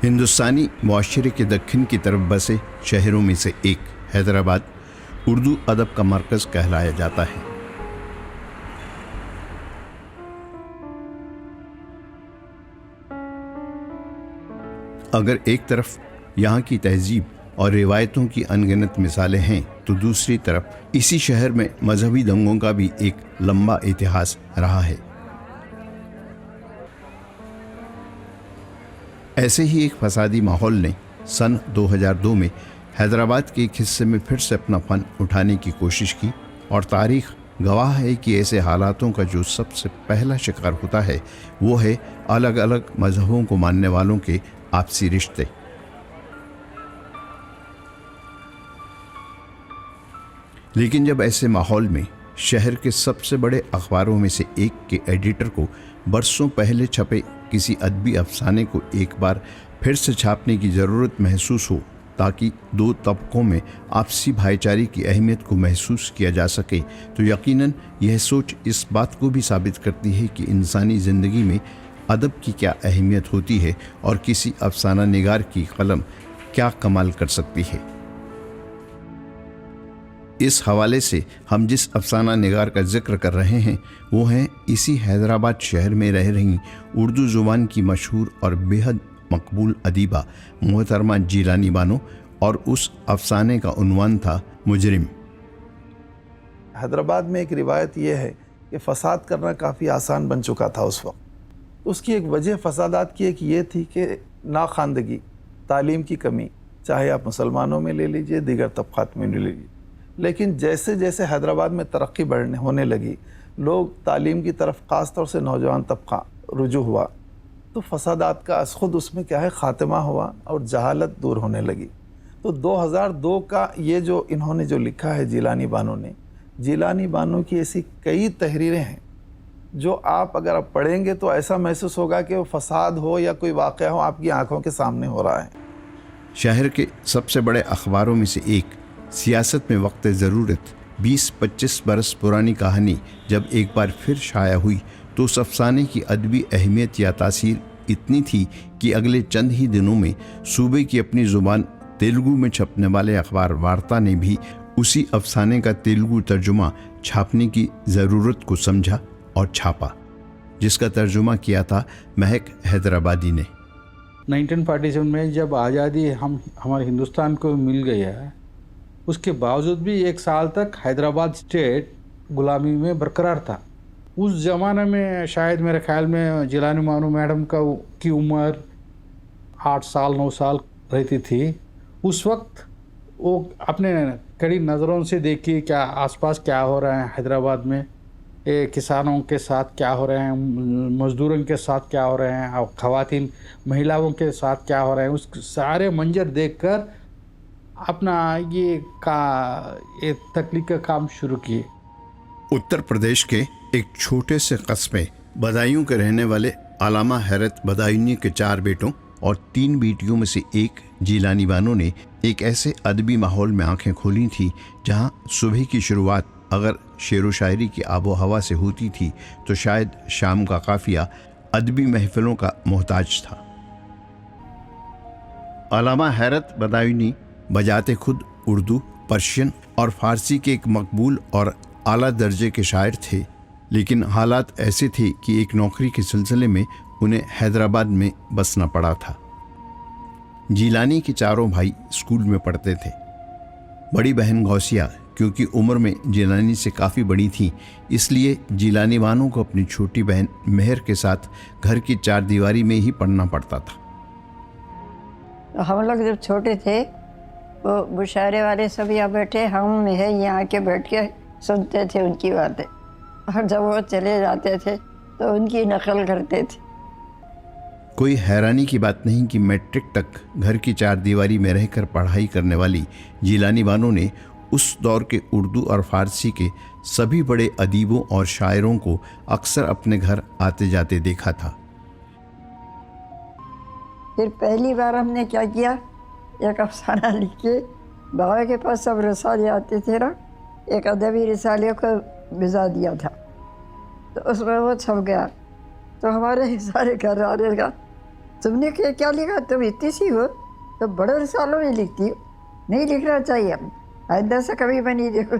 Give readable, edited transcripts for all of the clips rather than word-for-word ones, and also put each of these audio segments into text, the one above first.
हिंदुस्तानी मुआशरे के दक्षिण की तरफ बसे शहरों में से एक हैदराबाद उर्दू अदब का मरकज़ कहलाया जाता है। अगर एक तरफ यहाँ की तहजीब और रिवायतों की अनगिनत मिसालें हैं, तो दूसरी तरफ इसी शहर में मजहबी दंगों का भी एक लंबा इतिहास रहा है। ऐसे ही एक फसादी माहौल ने सन 2002 में हैदराबाद के एक हिस्से में फिर से अपना फन उठाने की कोशिश की, और तारीख गवाह है कि ऐसे हालातों का जो सबसे पहला शिकार होता है वो है अलग अलग मजहबों को मानने वालों के आपसी रिश्ते। लेकिन जब ऐसे माहौल में शहर के सबसे बड़े अखबारों में से एक के एडिटर को बरसों पहले छपे किसी अदबी अफसाने को एक बार फिर से छापने की ज़रूरत महसूस हो ताकि दो तबकों में आपसी भाईचारे की अहमियत को महसूस किया जा सके, तो यकीनन यह सोच इस बात को भी साबित करती है कि इंसानी ज़िंदगी में अदब की क्या अहमियत होती है और किसी अफसाना निगार की कलम क्या कमाल कर सकती है। इस हवाले से हम जिस अफसाना निगार का जिक्र कर रहे हैं वो हैं इसी हैदराबाद शहर में रह रही उर्दू ज़ुबान की मशहूर और बेहद मकबूल अदीबा मोहतरमा जिलानी बानो, और उस अफसाने का उन्वान था मुजरिम। हैदराबाद में एक रिवायत यह है कि फ़साद करना काफ़ी आसान बन चुका था उस वक्त। उसकी एक वजह फ़सादात की एक ये थी कि नाखानदगी, तालीम की कमी, चाहे आप मुसलमानों में ले लीजिए, दीगर तबक़ात में ले लीजिए। लेकिन जैसे जैसे हैदराबाद में तरक्की होने लगी, लोग तालीम की तरफ ख़ास तौर से नौजवान तबका रुजू हुआ, तो फ़सादात का ख़ुद उसमें क्या है ख़ात्मा हुआ और जहालत दूर होने लगी। तो 2002 का ये जो इन्होंने जो लिखा है जिलानी बानो ने, जिलानी बानो की ऐसी कई तहरीरें हैं जो आप अगर आप पढ़ेंगे तो ऐसा महसूस होगा कि वो फ़साद हो या कोई वाक़या हो आपकी आंखों के सामने हो रहा है। शहर के सबसे बड़े अखबारों में से एक सियासत में वक्त ज़रूरत 20-25 बरस पुरानी कहानी जब एक बार फिर शाया हुई, तो उस अफसाने की अदबी अहमियत या तासीर इतनी थी कि अगले चंद ही दिनों में सूबे की अपनी ज़ुबान तेलुगु में छपने वाले अखबार वार्ता ने भी उसी अफसाने का तेलुगु तर्जुमा छापने की ज़रूरत को समझा और छापा, जिसका तर्जुमा किया था महक हैदराबादी ने। 1947 में जब आज़ादी हमारे हिंदुस्तान को मिल गया, उसके बावजूद भी एक साल तक हैदराबाद स्टेट गुलामी में बरकरार था। उस ज़माने में शायद मेरे ख्याल में जिलानी बानो मैडम की उम्र 8 साल 9 साल रहती थी। उस वक्त वो अपने कड़ी नज़रों से देखिए क्या आसपास क्या हो रहा है हैदराबाद में, किसानों के साथ क्या हो रहे हैं, मज़दूरों के साथ क्या हो रहे हैं, और ख़वातीन महिलाओं के साथ क्या हो रहे हैं, उस सारे मंजर देखकर अपना ये तख्लीक का काम शुरू किए। उत्तर प्रदेश के एक छोटे से कस्बे बदायूं के रहने वाले अलामा हैरत बदायूनी के 4 बेटों और 3 बेटियों में से एक जिलानी बानो ने एक ऐसे अदबी माहौल में आंखें खोली थी जहां सुबह की शुरुआत अगर शेर व शायरी की आबो हवा से होती थी तो शायद शाम का काफिया अदबी महफिलों का मोहताज था। अलामा हैरत बदायूनी बजाते खुद उर्दू, पर्शियन और फारसी के एक मकबूल और आला दर्जे के शायर थे, लेकिन हालात ऐसे थे कि एक नौकरी के सिलसिले में उन्हें हैदराबाद में बसना पड़ा था। जिलानी के चारों भाई स्कूल में पढ़ते थे। बड़ी बहन गौसिया क्योंकि उम्र में जिलानी से काफ़ी बड़ी थी, इसलिए जिलानी बानो को अपनी छोटी बहन मेहर के साथ घर की 4 दीवारी में ही पढ़ना पड़ता था। हम लोग जब छोटे थे वो मुशायरे वाले सब यहाँ बैठे, हम मेहर यहाँ के बैठ के सुनते थे उनकी बातें, और जब वो चले जाते थे तो उनकी नकल करते थे। कोई हैरानी की बात नहीं कि मैट्रिक तक घर की 4 दीवारी में रहकर पढ़ाई करने वाली जिलानी बानो ने उस दौर के उर्दू और फारसी के सभी बड़े अदीबों और शायरों को अक्सर अपने घर आते जाते देखा था। फिर पहली बार हमने क्या किया, एक अफसाना लिख के बाबा के पास सब रिसाले आते थे ना, एक अदबी रिसाले को भिजा दिया था, तो उसमें वो छप गया। तो हमारे सारे घर आने का तुमने क्या लिखा, तुम इतनी सी हो तो बड़े सालों में लिखती हो, नहीं लिखना चाहिए, अब आइंदा से कभी मैं नहीं देखूँ।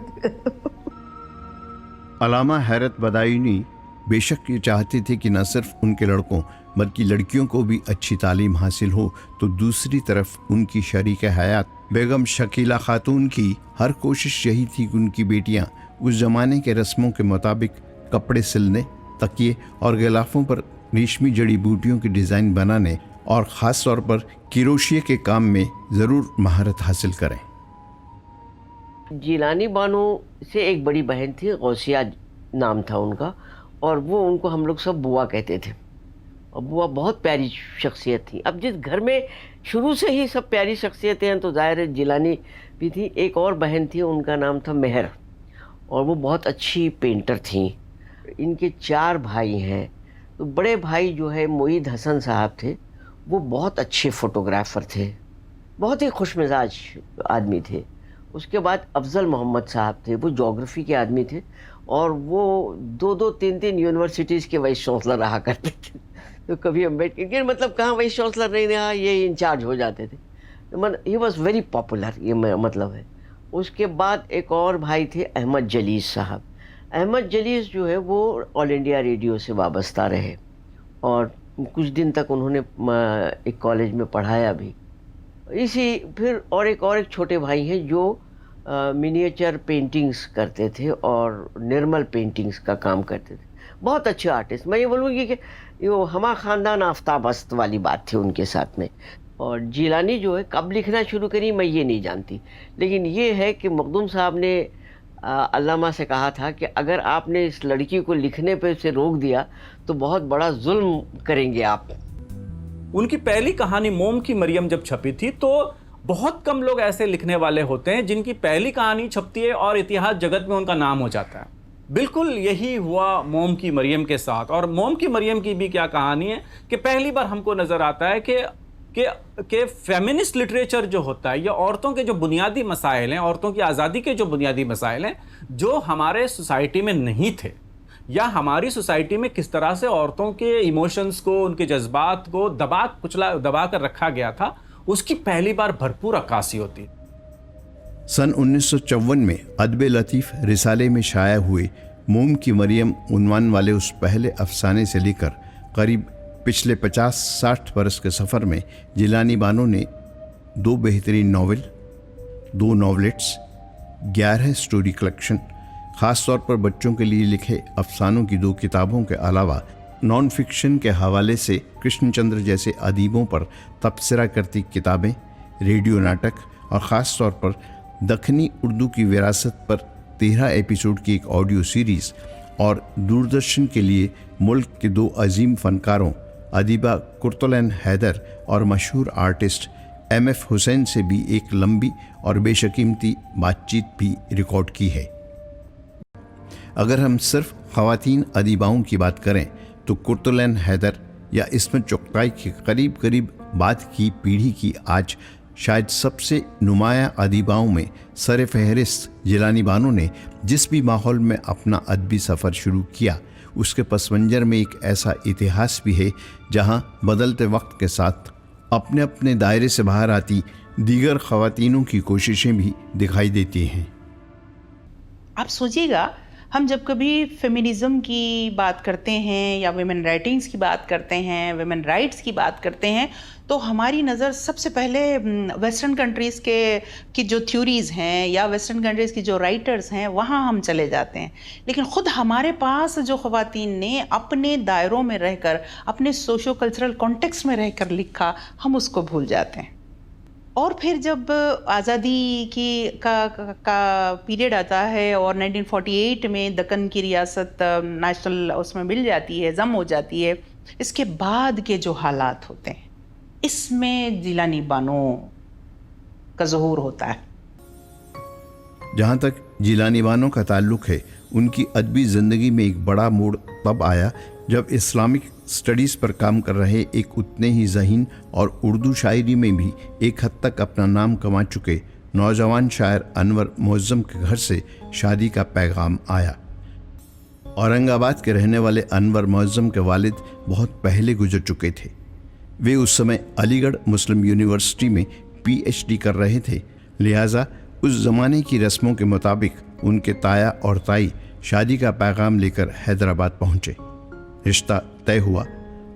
अलामा हैरत बदायूनी बेशक ये चाहते थे कि न सिर्फ उनके लड़कों बल्कि लड़कियों को भी अच्छी तालीम हासिल हो, तो दूसरी तरफ उनकी शरीक हयात बेगम शकीला खातून की हर कोशिश यही थी कि उनकी बेटियां उस जमाने के रस्मों के मुताबिक कपड़े सिलने, तकिए और गिलाफों पर रेशमी जड़ी बूटियों की डिज़ाइन बनाने और ख़ास तौर पर किरोशिए के काम में ज़रूर महारत हासिल करें। जिलानी बानो से एक बड़ी बहन थी, गौसिया नाम था उनका, और वो उनको हम लोग सब बुआ कहते थे, और बुआ बहुत प्यारी शख्सियत थी। अब जिस घर में शुरू से ही सब प्यारी शख्सियतें हैं तो ज़ाहिर है जिलानी भी थी। एक और बहन थी, उनका नाम था मेहर, और वो बहुत अच्छी पेंटर थी। इनके 4 भाई हैं, तो बड़े भाई जो है मोईद हसन साहब थे, वो बहुत अच्छे फ़ोटोग्राफ़र थे, बहुत ही खुशमिजाज आदमी थे। उसके बाद अफजल मोहम्मद साहब थे, वो ज्योग्राफी के आदमी थे, और वो 2-2, 3-3 यूनिवर्सिटीज़ के वाइस चांसलर रहा करते थे। तो कभी अम्बेडकर मतलब कहाँ वाइस चांसलर नहीं रहा, ये इंचार्ज हो जाते थे। तो ही वॉज वेरी पॉपुलर, ये मतलब है। उसके बाद एक और भाई थे अहमद जलीस साहब। अहमद जलीस जो है वो ऑल इंडिया रेडियो से वाबस्ता रहे, और कुछ दिन तक उन्होंने एक कॉलेज में पढ़ाया भी। इसी फिर और एक छोटे भाई हैं जो मिनिएचर पेंटिंग्स करते थे और निर्मल पेंटिंग्स का काम करते थे, बहुत अच्छे आर्टिस्ट। मैं ये बोलूँगी कि यो हमा ख़ानदान आफ्ताब अस्त वाली बात थी उनके साथ में। और जिलानी जो है कब लिखना शुरू करी मैं ये नहीं जानती, लेकिन ये है कि मखदूम साहब ने अल्लामा से कहा था कि अगर आपने इस लड़की को लिखने पे से रोक दिया तो बहुत बड़ा जुल्म करेंगे आप। उनकी पहली कहानी मोम की मरियम जब छपी थी तो बहुत कम लोग ऐसे लिखने वाले होते हैं जिनकी पहली कहानी छपती है और इतिहास जगत में उनका नाम हो जाता है। बिल्कुल यही हुआ मोम की मरियम के साथ। और मोम की मरियम की भी क्या कहानी है कि पहली बार हमको नजर आता है कि फेमिनिस्ट लिटरेचर जो होता है, या औरतों के जो बुनियादी मसाइल हैं, औरतों की आज़ादी के जो बुनियादी मसाइल हैं, जो हमारे सोसाइटी में नहीं थे, या हमारी सोसाइटी में किस तरह से औरतों के इमोशंस को, उनके जज्बात को दबा कर रखा गया था, उसकी पहली बार भरपूर अक्कासी होती। सन 1954 में अदब लतीफ़ रिसाले में शाया हुए मोम की मरियम उन्वान वाले उस पहले अफसाने से लेकर करीब पिछले 50-60 बरस के सफ़र में जिलानी बानो ने 2 बेहतरीन नावल, 2 नॉवलेट्स, 11 स्टोरी कलेक्शन, ख़ास तौर पर बच्चों के लिए लिखे अफसानों की 2 किताबों के अलावा नॉन फिक्शन के हवाले से कृष्णचंद्र जैसे अदीबों पर तबसरा करती किताबें, रेडियो नाटक और ख़ास तौर पर दखनी उर्दू की विरासत पर 13 एपिसोड की एक ऑडियो सीरीज़, और दूरदर्शन के लिए मुल्क के 2 अजीम फ़नकारों अदीबा कुर्तुलैन हैदर और मशहूर आर्टिस्ट MF हुसैन से भी एक लंबी और बेशकीमती बातचीत भी रिकॉर्ड की है। अगर हम सिर्फ ख़वातीन अदीबाओं की बात करें तो कुर्तुलैन हैदर या इस्मत चुगताई के करीब करीब बाद की पीढ़ी की आज शायद सबसे नुमाया अदीबाओं में सर फहरिस्त जिलानी बानो ने जिस भी माहौल में अपना अदबी सफ़र शुरू किया, उसके पस मंज़र में एक ऐसा इतिहास भी है जहां बदलते वक्त के साथ अपने अपने दायरे से बाहर आती दीगर ख़वातीनों की कोशिशें भी दिखाई देती हैं। आप सोचिएगा, हम जब कभी फेमिनिज़म की बात करते हैं या वुमेन राइटिंग्स की बात करते हैं, वुमेन राइट्स की बात करते हैं, तो हमारी नज़र सबसे पहले वेस्टर्न कंट्रीज़ की जो थ्योरीज़ हैं या वेस्टर्न कंट्रीज़ की जो राइटर्स हैं वहाँ हम चले जाते हैं। लेकिन ख़ुद हमारे पास जो ख़वातीन ने अपने दायरों में रहकर, अपने सोशो कल्चरल कॉन्टेक्स्ट में रहकर लिखा, हम उसको भूल जाते हैं। और फिर जब आज़ादी का पीरियड आता है और 1948 में दक्कन की रियासत नेशनल उसमें मिल जाती है, जम हो जाती है, इसके बाद के जो हालात होते हैं, इसमें जिलानी बानो का ज़हूर होता है। जहाँ तक जिलानी बानो का ताल्लुक़ है, उनकी अदबी ज़िंदगी में एक बड़ा मोड़ तब आया जब इस्लामिक स्टडीज़ पर काम कर रहे एक उतने ही ज़हीन और उर्दू शायरी में भी एक हद तक अपना नाम कमा चुके नौजवान शायर अनवर मुअज़्ज़म के घर से शादी का पैगाम आया। औरंगाबाद के रहने वाले अनवर मुअज़्ज़म के वालिद बहुत पहले गुजर चुके थे। वे उस समय अलीगढ़ मुस्लिम यूनिवर्सिटी में पीएचडी कर रहे थे, लिहाजा उस जमाने की रस्मों के मुताबिक उनके ताया और ताई शादी का पैगाम लेकर हैदराबाद पहुंचे। रिश्ता तय हुआ,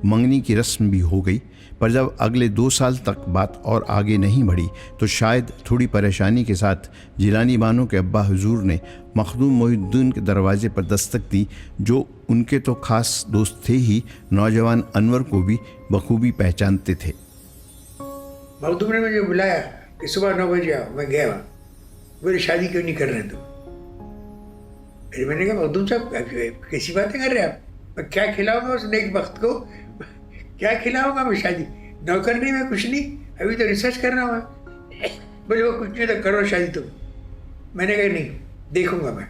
मंगनी की रस्म भी हो गई, पर जब अगले 2 साल तक बात और आगे नहीं बढ़ी तो शायद थोड़ी परेशानी के साथ जिलानी बानो के अब्बा हुजूर ने मखदूम मोहिउद्दीन के दरवाजे पर दस्तक दी, जो उनके तो खास दोस्त थे ही, नौजवान अनवर को भी बखूबी पहचानते थे। मखदूम ने मुझे बुलाया कि सुबह 9 बजे आओ। मैं गया वहाँ। बोले शादी क्यों नहीं कर रहे तुम? फिर मैंने कहा मखदूम साहब कैसी बातें कर रहे हैं आप? मैं क्या खिलाऊंगा उस नेक वक्त को? क्या खिलाऊंगा मैं? शादी नौकर नहीं, मैं कुछ नहीं, अभी तो रिसर्च कर रहा हूँ। बोले वो कुछ नहीं तो करो शादी तुम। मैंने कहा नहीं, देखूंगा मैं।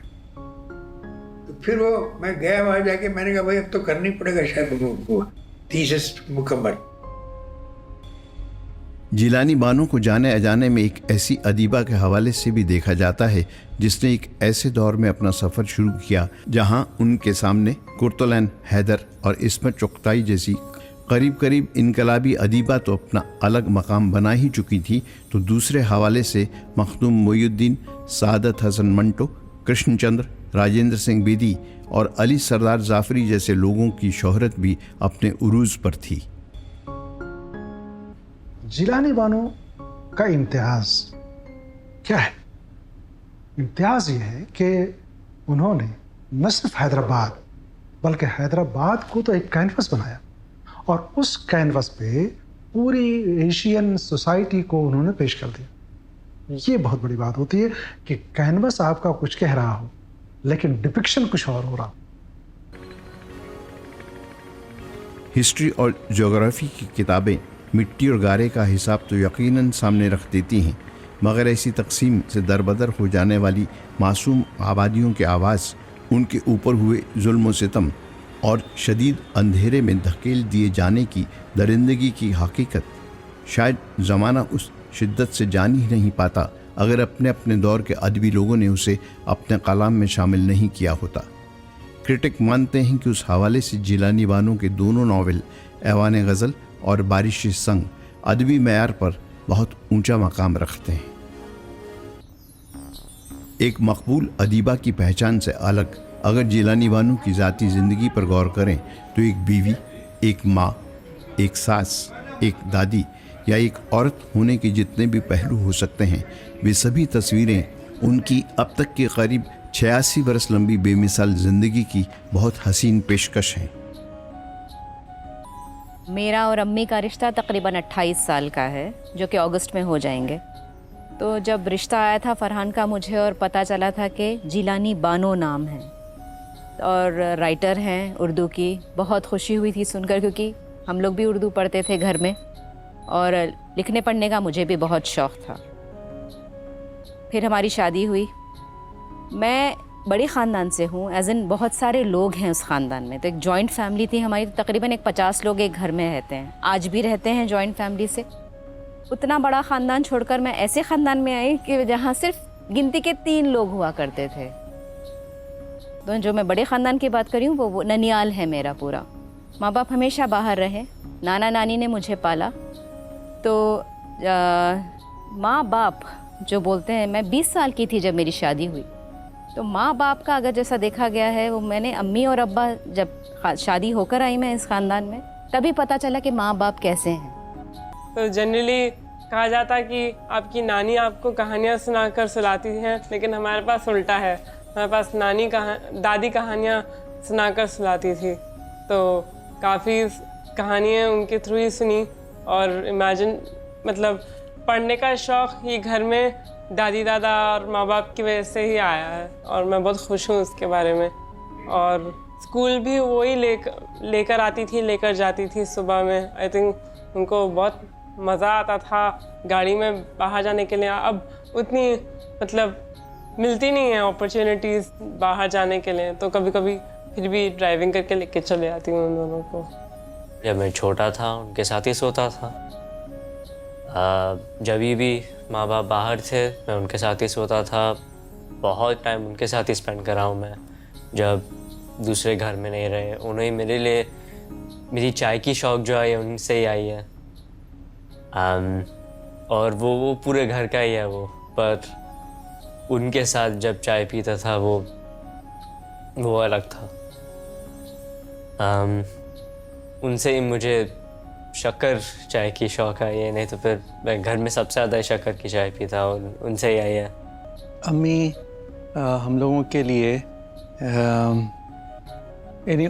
तो फिर वो मैं गया वहाँ जाके, मैंने कहा भाई अब तो करनी पड़ेगा शायद वो थीसिस मुकम्मल। जिलानी बानो को जाने अजाने में एक ऐसी अदीबा के हवाले से भी देखा जाता है जिसने एक ऐसे दौर में अपना सफ़र शुरू किया जहां उनके सामने कुर्तुलैन हैदर और इस्मत चुगताई जैसी करीब करीब इनकलाबी अदीबा तो अपना अलग मकाम बना ही चुकी थी, तो दूसरे हवाले से मखदूम मोइनुद्दीन, सादत हसन मंटो, कृष्णचंद्र, राजेंद्र सिंह बेदी और अली सरदार जाफरी जैसे लोगों की शोहरत भी अपने उरूज पर थी। जिलानी बानो का इम्तियाज क्या है? इम्तियाज ये है कि उन्होंने न सिर्फ हैदराबाद बल्कि हैदराबाद को तो एक कैनवस बनाया और उस कैनवस पे पूरी एशियन सोसाइटी को उन्होंने पेश कर दिया। ये बहुत बड़ी बात होती है कि कैनवस आपका कुछ कह रहा हो लेकिन डिपिक्शन कुछ और हो रहा। हिस्ट्री और ज्योग्राफी की किताबें मिट्टी और गारे का हिसाब तो यकीनन सामने रख देती हैं, मगर ऐसी तकसीम से दरबदर हो जाने वाली मासूम आबादियों के आवाज़, उनके ऊपर हुए जुल्म सितम और शदीद अंधेरे में धकेल दिए जाने की दरिंदगी की हकीकत शायद ज़माना उस शिद्दत से जान ही नहीं पाता अगर अपने अपने दौर के अदबी लोगों ने उसे अपने कलाम में शामिल नहीं किया होता। क्रिटिक मानते हैं कि उस हवाले से जिलानी बानो के दोनों नावल ऐवान गज़ल और बारिश संग अदबी मैयार पर बहुत ऊंचा मकाम रखते हैं। एक मकबूल अदीबा की पहचान से अलग अगर जिलानी बानो की ज़ाती ज़िंदगी पर गौर करें तो एक बीवी, एक माँ, एक सास, एक दादी या एक औरत होने के जितने भी पहलू हो सकते हैं, वे सभी तस्वीरें उनकी अब तक के करीब 86 बरस लंबी बेमिसाल ज़िंदगी की बहुत हसीन पेशकश हैं। मेरा और अम्मी का रिश्ता तकरीबन 28 साल का है, जो कि अगस्त में हो जाएंगे। तो जब रिश्ता आया था फरहान का मुझे और पता चला था कि जिलानी बानो नाम है और राइटर हैं उर्दू की, बहुत खुशी हुई थी सुनकर, क्योंकि हम लोग भी उर्दू पढ़ते थे घर में और लिखने पढ़ने का मुझे भी बहुत शौक़ था। फिर हमारी शादी हुई। मैं बड़े ख़ानदान से हूँ, एज़ इन बहुत सारे लोग हैं उस ख़ानदान में, तो एक जॉइंट फैमिली थी हमारी, तो तकरीबन 50 लोग एक घर में रहते हैं, आज भी रहते हैं जॉइंट फैमिली से। उतना बड़ा ख़ानदान छोड़कर मैं ऐसे ख़ानदान में आई कि जहाँ सिर्फ गिनती के 3 लोग हुआ करते थे। तो जो मैं बड़े ख़ानदान की बात करी हूँ वो ननियाल है मेरा पूरा। माँ बाप हमेशा बाहर रहे, नाना नानी ने मुझे पाला। तो माँ बाप जो बोलते हैं, मैं 20 साल की थी जब मेरी शादी हुई, तो माँ बाप का अगर जैसा देखा गया है वो मैंने अम्मी और अब्बा जब शादी होकर आई मैं इस ख़ानदान में, तभी पता चला कि माँ बाप कैसे हैं। तो जनरली कहा जाता है कि आपकी नानी आपको कहानियाँ सुनाकर सुलाती हैं, लेकिन हमारे पास उल्टा है, हमारे पास दादी कहानियाँ सुनाकर सुलाती थी। तो काफ़ी कहानियाँ उनके थ्रू ही सुनी और इमेजिन मतलब पढ़ने का शौक़ ये घर में दादी दादा और माँ बाप की वजह से ही आया है और मैं बहुत खुश हूँ उसके बारे में। और स्कूल भी वही लेकर आती थी, लेकर जाती थी सुबह में। आई थिंक उनको बहुत मज़ा आता था गाड़ी में बाहर जाने के लिए। अब उतनी मतलब मिलती नहीं है अपॉर्चुनिटीज़ बाहर जाने के लिए, तो कभी कभी फिर भी ड्राइविंग करके लेके चले आती हूँ उन दोनों को। जब मैं छोटा था उनके साथ ही सोता था। जब भी माँ बाप बाहर थे मैं उनके साथ ही सोता था। बहुत टाइम उनके साथ ही स्पेंड करा हूँ मैं, जब दूसरे घर में नहीं रहे। उन्हें मेरे लिए मेरी चाय की शौक़ जो आई है उनसे ही आई है। और वो पूरे घर का ही है वो, पर उनके साथ जब चाय पीता था वो अलग था। उनसे ही मुझे शक्कर चाय की शौक है, ये नहीं तो फिर मैं घर में सबसे ज़्यादा शक्कर की चाय पीता हूँ, उनसे ही आई है। अम्मी हम लोगों के लिए यानी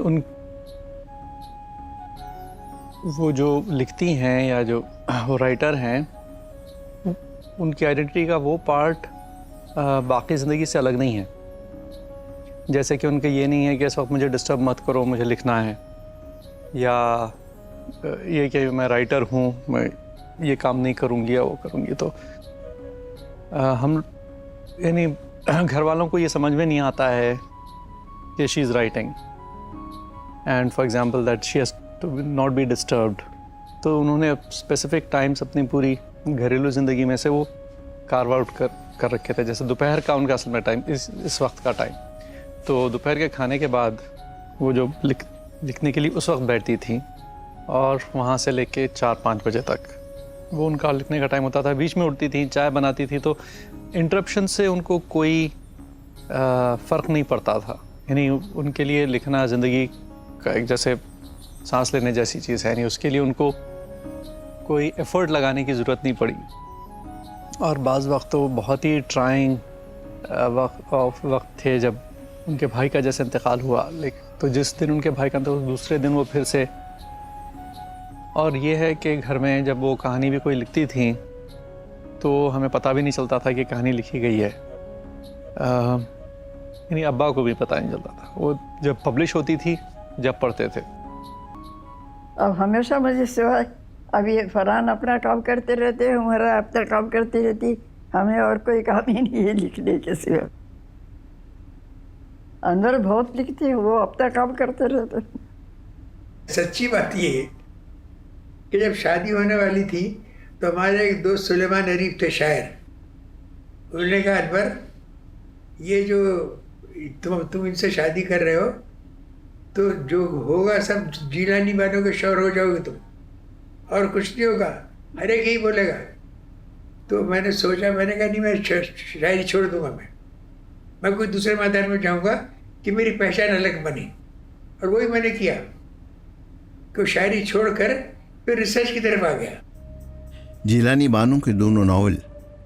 वो जो लिखती हैं या जो वो राइटर हैं, उनकी आइडेंटिटी का वो पार्ट बाकी ज़िंदगी से अलग नहीं है। जैसे कि उनके ये नहीं है कि इस वक्त मुझे डिस्टर्ब मत करो, मुझे लिखना है, या ये कि मैं राइटर हूँ, मैं ये काम नहीं करूँगी या वो करूँगी। तो हम यानी घर वालों को ये समझ में नहीं आता है कि she is writing and for example that she has to not be disturbed. तो उन्होंने स्पेसिफिक टाइम्स अपनी पूरी घरेलू ज़िंदगी में से वो कार्व आउट कर रखे थे। जैसे दोपहर का उनका असल में टाइम इस वक्त का टाइम, तो दोपहर के खाने के बाद वो जो लिखने के लिए उस वक्त बैठती थी और वहाँ से लेके 4-5 बजे तक वो उनका लिखने का टाइम होता था। बीच में उठती थी, चाय बनाती थी, तो इंटरप्शन से उनको कोई फ़र्क नहीं पड़ता था। यानी उनके लिए लिखना ज़िंदगी का एक जैसे सांस लेने जैसी चीज़ है, नहीं उसके लिए उनको कोई एफ़र्ट लगाने की ज़रूरत नहीं पड़ी। और बाज़ वक्त तो बहुत ही ट्राइंग वक्त थे जब उनके भाई का जैसे इंतकाल हुआ, लेकिन तो जिस दिन उनके भाई का इंतकाल दूसरे दिन वो फिर से। और ये है कि घर में जब वो कहानी भी कोई लिखती थी तो हमें पता भी नहीं चलता था कि कहानी लिखी गई है। यानी अब्बा को भी पता नहीं चलता था, वो जब पब्लिश होती थी जब पढ़ते थे। अब हमेशा मुझे सिवाय अब ये फरहान अपना काम करते रहते हैं, उमरा अपना काम करती रहती, हमें और कोई काम ही नहीं है लिखने के सिवा। अंदर बहुत लिखती है, वो अपना काम करते रहते। सच्ची बात ये है कि जब शादी होने वाली थी तो हमारे एक दोस्त सुलेमान अरीफ थे शायर, उन्होंने कहा अकबर ये जो तुम इनसे शादी कर रहे हो तो जो होगा सब जीलानी बानों के शौहर हो जाओगे तुम, और कुछ नहीं होगा, हर एक ही बोलेगा। तो मैंने सोचा, मैंने कहा नहीं, मैं शायरी छोड़ दूंगा, मैं कोई दूसरे मैदान में जाऊंगा कि मेरी पहचान अलग बनी। और वही मैंने किया कि शायरी छोड़कर फिर रिसर्च की तरफ आ गया। जिलानी बानो के दोनों नावल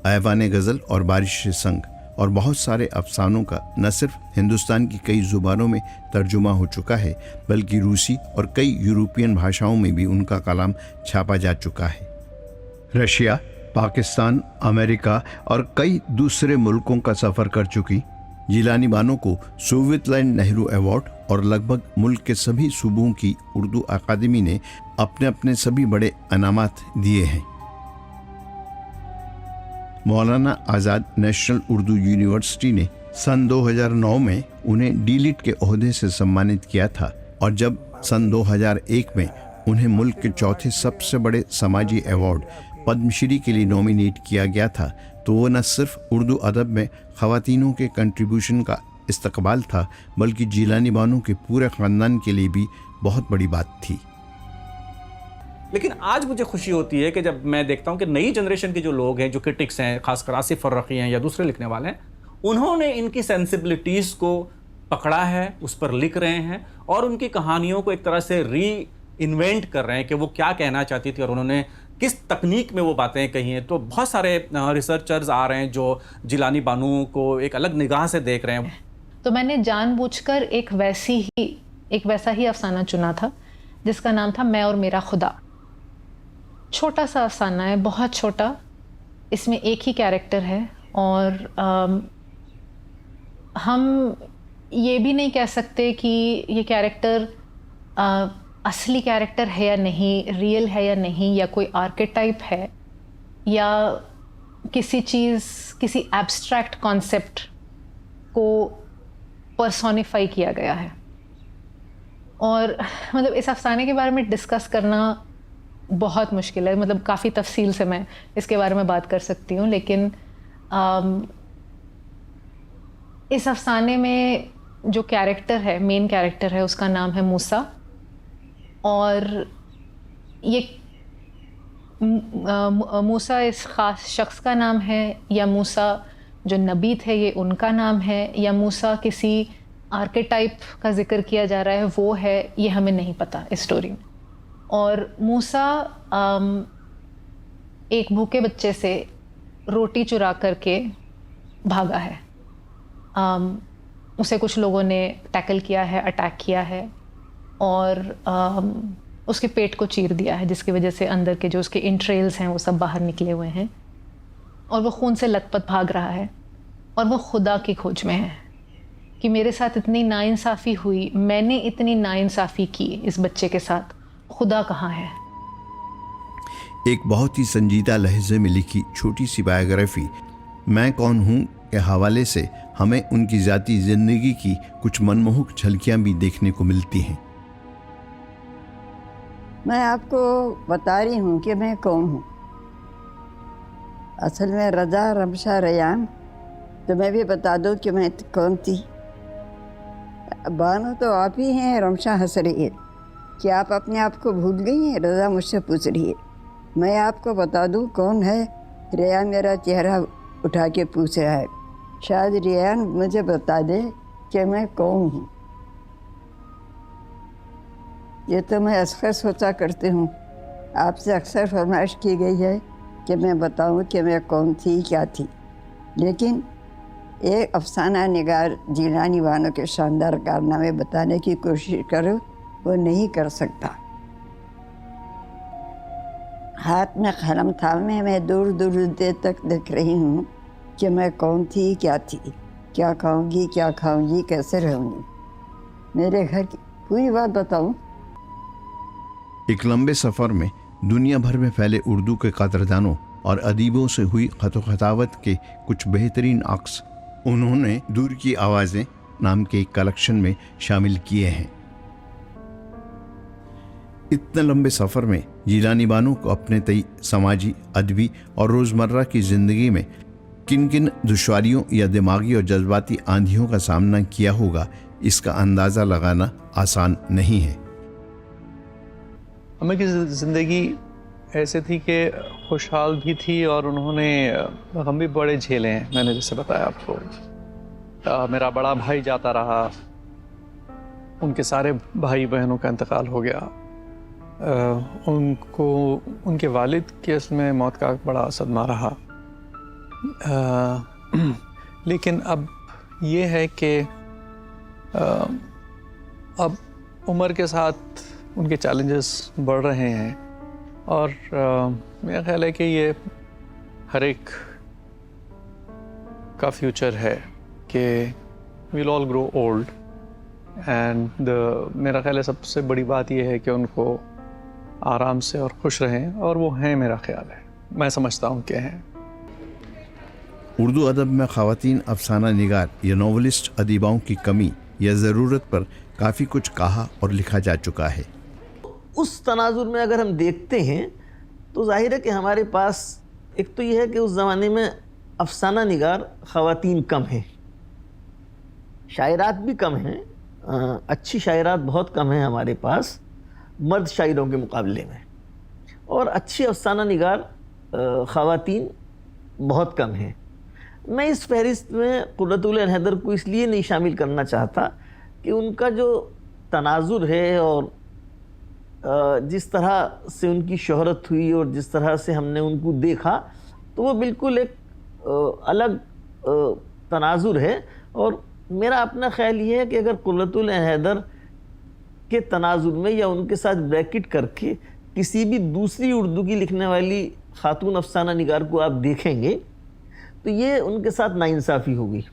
ऐवान गज़ल और बारिश संग और बहुत सारे अफसानों का न सिर्फ हिंदुस्तान की कई ज़ुबानों में तर्जुमा हो चुका है, बल्कि रूसी और कई यूरोपियन भाषाओं में भी उनका कलाम छापा जा चुका है। रशिया, पाकिस्तान, अमेरिका और कई दूसरे मुल्कों का सफ़र कर चुकी जिलानी बानो को सोवियत लैंड नेहरू अवार्ड और लगभग मुल्क के सभी सूबों की उर्दू अकादमी ने अपने अपने सभी बड़े इनामात दिए हैं। मौलाना आज़ाद नेशनल उर्दू यूनिवर्सिटी ने सन 2009 में उन्हें डीलिट के ओहदे से सम्मानित किया था, और जब सन 2001 में उन्हें मुल्क के चौथे सबसे बड़े समाजी अवार्ड पद्मश्री के लिए नॉमिनेट किया गया था, तो वो न सिर्फ उर्दू अदब में ख़वातीनों के कंट्रीब्यूशन का इस्तकबाल था, बल्कि जिलानी बानो के पूरे ख़ानदान के लिए भी बहुत बड़ी बात थी। लेकिन आज मुझे खुशी होती है कि जब मैं देखता हूं कि नई जनरेशन के जो लोग हैं, जो क्रिटिक्स हैं, खासकर आसिफ फर्रखी हैं या दूसरे लिखने वाले हैं, उन्होंने इनकी सेंसिबिलिटीज़ को पकड़ा है, उस पर लिख रहे हैं और उनकी कहानियों को एक तरह से री इन्वेंट कर रहे हैं कि वो क्या कहना चाहती थी और उन्होंने किस तकनीक में वो बातें कही हैं। तो बहुत सारे रिसर्चर्स आ रहे हैं जो जिलानी बानो को एक अलग निगाह से देख रहे हैं। तो मैंने जानबूझकर एक वैसा ही अफसाना चुना था जिसका नाम था मैं और मेरा खुदा। छोटा सा अफसाना है, बहुत छोटा, इसमें एक ही कैरेक्टर है और हम ये भी नहीं कह सकते कि ये कैरेक्टर असली कैरेक्टर है या नहीं, रियल है या नहीं, या कोई आर्केटाइप है या किसी एब्स्ट्रैक्ट कॉन्सेप्ट को पर्सोनिफाई किया गया है। और मतलब इस अफसाने के बारे में डिस्कस करना बहुत मुश्किल है, मतलब काफ़ी तफसील से मैं इसके बारे में बात कर सकती हूँ, लेकिन इस अफसाने में जो कैरेक्टर है, मेन कैरेक्टर है, उसका नाम है मूसा। और ये मूसा इस ख़ास शख्स का नाम है, या मूसा जो नबी थे ये उनका नाम है, या मूसा किसी आर्केटाइप का जिक्र किया जा रहा है वो है, ये हमें नहीं पता इस स्टोरी में। और मूसा एक भूखे बच्चे से रोटी चुरा करके भागा है। उसे कुछ लोगों ने टैकल किया है, अटैक किया है और उसके पेट को चीर दिया है, जिसकी वजह से अंदर के जो उसके इंट्रेल्स हैं वो सब बाहर निकले हुए हैं और वो खून से लथपथ भाग रहा है और वो खुदा की खोज में है कि मेरे साथ इतनी नाइंसाफ़ी हुई, मैंने इतनी नाइंसाफ़ी की इस बच्चे के साथ, खुदा कहाँ है। एक बहुत ही संजीदा लहजे में लिखी छोटी सी बायोग्राफी मैं कौन हूँ के हवाले से हमें उनकी ज़ाती ज़िंदगी की कुछ मनमोहक झलकियाँ भी देखने को मिलती हैं। मैं आपको बता रही हूँ कि मैं कौन हूँ। असल में रजा रमशा रयान, तो मैं भी बता दूँ कि मैं कौन थी। बानो तो आप ही हैं, रमशा हंस रही है कि आप अपने आप को भूल गई हैं। रजा मुझसे पूछ रही है, मैं आपको बता दूँ कौन है। रेयान मेरा चेहरा उठा के पूछ रहा है, शायद रेयान मुझे बता दे कि मैं कौन हूँ। ये तो मैं अक्सर सोचा करती हूँ, आपसे अक्सर फरमाइश की गई है कि मैं बताऊँ कि मैं कौन थी, क्या थी, लेकिन एक अफसाना निगार जिलानी बानो के शानदार कारनामे बताने की कोशिश करो, वो नहीं कर सकता। हाथ में कलम थामे मैं दूर दूर देर तक देख रही हूँ कि मैं कौन थी, क्या थी, क्या खाऊंगी, क्या खाऊंगी, कैसे रहूँगी। मेरे घर की पूरी बात बताऊँ। एक लंबे सफ़र में दुनिया भर में फैले उर्दू के कदरदानों और अदीबों से हुई खतोखतावत के कुछ बेहतरीन अक्स उन्होंने दूर की आवाज़ें नाम के एक कलेक्शन में शामिल किए हैं। इतने लंबे सफ़र में जिलानी बानो को अपने तय समाजी, अदबी और रोज़मर्रा की ज़िंदगी में किन किन दुश्वारियों या दिमागी और जज्बाती आंधियों का सामना किया होगा, इसका अंदाज़ा लगाना आसान नहीं है। हमें की ज़िंदगी ऐसे थी कि खुशहाल भी थी और उन्होंने गम भी बड़े झेले हैं। मैंने जैसे बताया आपको, मेरा बड़ा भाई जाता रहा, उनके सारे भाई बहनों का इंतकाल हो गया। उनको उनके वालिद के इसमें मौत का बड़ा सदमा रहा। लेकिन अब ये है कि अब उम्र के साथ उनके चैलेंजेस बढ़ रहे हैं और मेरा ख्याल है कि ये हर एक का फ्यूचर है कि will all grow old and मेरा ख्याल है सबसे बड़ी बात ये है कि उनको आराम से और खुश रहें, और वो हैं, मेरा ख्याल है, मैं समझता हूँ कि हैं। उर्दू अदब में ख़वातीन अफसाना निगार या नॉवलिस्ट अदीबाओं की कमी या ज़रूरत पर काफ़ी कुछ कहा और लिखा जा चुका है। उस तनाजुर में अगर हम देखते हैं तो जाहिर है कि हमारे पास एक तो यह है कि उस ज़माने में अफसाना निगार ख़वातीन कम हैं, शायरात भी कम हैं, अच्छी शायरात बहुत कम हैं हमारे पास मर्द शायरों के मुकाबले में, और अच्छी अफसाना निगार ख़वातीन बहुत कम हैं। मैं इस फहरिस्त में कुर्रतुल ऐन हैदर को इसलिए नहीं शामिल करना चाहता कि उनका जो तनाजुर है और जिस तरह से उनकी शोहरत हुई और जिस तरह से हमने उनको देखा, तो वो बिल्कुल एक अलग तनाजुर है। और मेरा अपना ख्याल ये है कि अगर कुर्रतुल ऐन हैदर के तनाजुर में या उनके साथ ब्रैकेट करके किसी भी दूसरी उर्दू की लिखने वाली खातून अफसाना निगार को आप देखेंगे तो ये उनके साथ नाइंसाफ़ी होगी।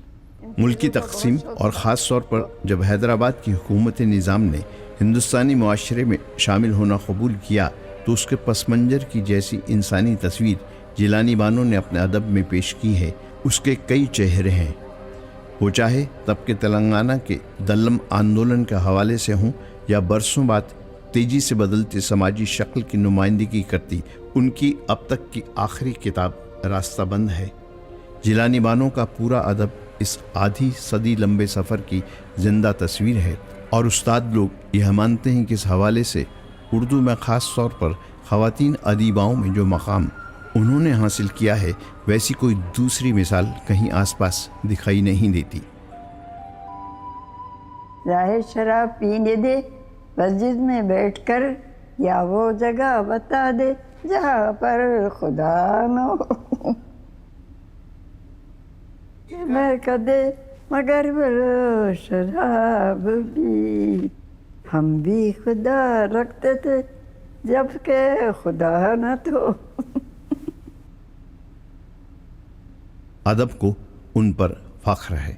मुल्की तक़सीम और ख़ास तौर पर जब हैदराबाद की हुकूमत निज़ाम ने हिंदुस्तानी मुआशरे में शामिल होना कबूल किया, तो उसके पस मंज़र की जैसी इंसानी तस्वीर जिलानी बानो ने अपने अदब में पेश की है, उसके कई चेहरे हैं। वो चाहे तब के तेलंगाना के दल्लम आंदोलन के हवाले से हों या बरसों बाद तेज़ी से बदलती समाजी शक्ल की नुमाइंदगी करती उनकी अब तक की आखिरी किताब रास्ता बंद है। जिलानी बानो का पूरा अदब इस आधी सदी लंबे सफ़र की जिंदा तस्वीर है, और उस्ताद लोग यह मानते हैं कि इस हवाले से उर्दू में ख़ास तौर पर ख़वातीन अदीबाओं में जो मकाम उन्होंने हासिल किया है वैसी कोई दूसरी मिसाल कहीं आसपास दिखाई नहीं देती। जाहिर शराब पीने दे, मस्जिद में बैठकर, या वो जगह बता दे जहाँ पर खुदा न हो। मैं कदे मगर वो शराब भी, हम भी खुदा रखते थे जबकि खुदा न तो। अदब को उन पर फख्र है।